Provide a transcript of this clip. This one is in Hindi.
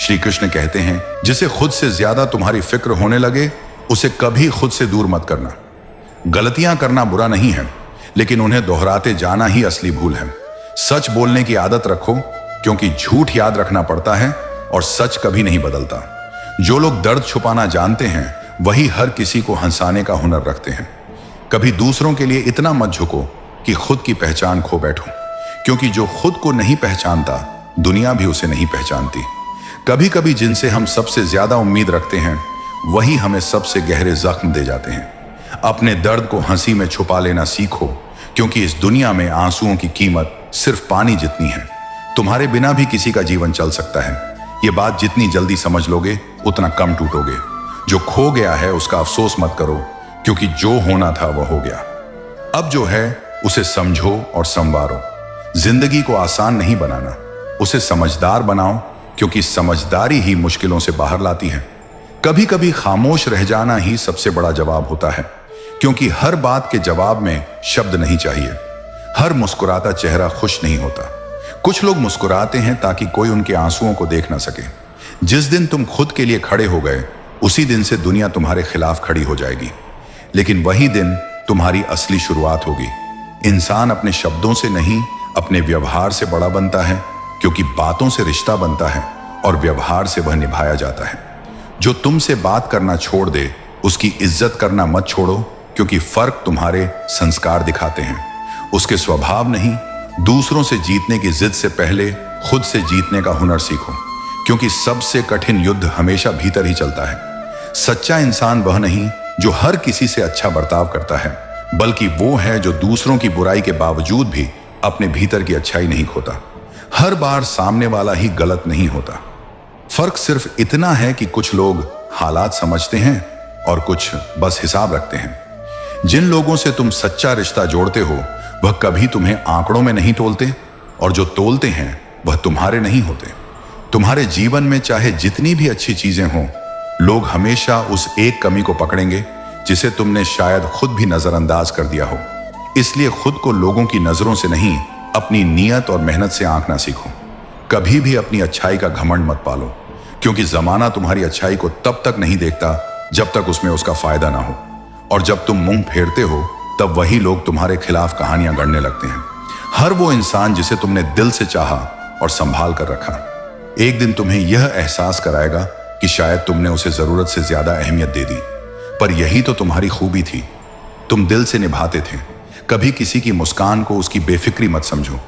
श्री कृष्ण कहते हैं, जिसे खुद से ज्यादा तुम्हारी फिक्र होने लगे उसे कभी खुद से दूर मत करना। गलतियां करना बुरा नहीं है, लेकिन उन्हें दोहराते जाना ही असली भूल है। सच बोलने की आदत रखो, क्योंकि झूठ याद रखना पड़ता है और सच कभी नहीं बदलता। जो लोग दर्द छुपाना जानते हैं वही हर किसी को हंसाने का हुनर रखते हैं। कभी दूसरों के लिए इतना मत झुको कि खुद की पहचान खो बैठो, क्योंकि जो खुद को नहीं पहचानता दुनिया भी उसे नहीं पहचानती। कभी कभी जिनसे हम सबसे ज्यादा उम्मीद रखते हैं वही हमें सबसे गहरे जख्म दे जाते हैं। अपने दर्द को हंसी में छुपा लेना सीखो, क्योंकि इस दुनिया में आंसुओं की कीमत सिर्फ पानी जितनी है। तुम्हारे बिना भी किसी का जीवन चल सकता है। ये बात जितनी जल्दी समझ लोगे उतना कम टूटोगे। जो खो गया है उसका अफसोस मत करो, क्योंकि जो होना था वह हो गया। अब जो है उसे समझो और संवारो। जिंदगी को आसान नहीं बनाना, उसे समझदार बनाओ, क्योंकि समझदारी ही मुश्किलों से बाहर लाती है। कभी कभी खामोश रह जाना ही सबसे बड़ा जवाब होता है, क्योंकि हर बात के जवाब में शब्द नहीं चाहिए। हर मुस्कुराता चेहरा खुश नहीं होता। कुछ लोग मुस्कुराते हैं ताकि कोई उनके आंसुओं को देख ना सके। जिस दिन तुम खुद के लिए खड़े हो गए उसी दिन से दुनिया तुम्हारे खिलाफ खड़ी हो जाएगी, लेकिन वही दिन तुम्हारी असली शुरुआत होगी। इंसान अपने शब्दों से नहीं अपने व्यवहार से बड़ा बनता है, क्योंकि बातों से रिश्ता बनता है और व्यवहार से वह निभाया जाता है। जो तुमसे बात करना छोड़ दे उसकी इज्जत करना मत छोड़ो, क्योंकि फर्क तुम्हारे संस्कार दिखाते हैं, उसके स्वभाव नहीं। दूसरों से जीतने की जिद से पहले खुद से जीतने का हुनर सीखो, क्योंकि सबसे कठिन युद्ध हमेशा भीतर ही चलता है। सच्चा इंसान वह नहीं जो हर किसी से अच्छा बर्ताव करता है, बल्कि वो है जो दूसरों की बुराई के बावजूद भी अपने भीतर की अच्छाई नहीं खोता। हर बार सामने वाला ही गलत नहीं होता। फर्क सिर्फ इतना है कि कुछ लोग हालात समझते हैं और कुछ बस हिसाब रखते हैं। जिन लोगों से तुम सच्चा रिश्ता जोड़ते हो वह कभी तुम्हें आंकड़ों में नहीं तोलते, और जो तोलते हैं वह तुम्हारे नहीं होते। तुम्हारे जीवन में चाहे जितनी भी अच्छी चीजें हों, लोग हमेशा उस एक कमी को पकड़ेंगे जिसे तुमने शायद खुद भी नजरअंदाज कर दिया हो। इसलिए खुद को लोगों की नजरों से नहीं, अपनी नीयत और मेहनत से आंकना सीखो। कभी भी अपनी अच्छाई का घमंड मत पालो, क्योंकि जमाना तुम्हारी अच्छाई को तब तक नहीं देखता जब तक उसमें उसका फायदा ना हो, और जब तुम मुंह फेरते हो तब वही लोग तुम्हारे खिलाफ कहानियां गढ़ने लगते हैं। हर वो इंसान जिसे तुमने दिल से चाहा और संभाल कर रखा, एक दिन तुम्हें यह एहसास कराएगा कि शायद तुमने उसे जरूरत से ज्यादा अहमियत दे दी। पर यही तो तुम्हारी खूबी थी, तुम दिल से निभाते थे। कभी किसी की मुस्कान को उसकी बेफिक्री मत समझो,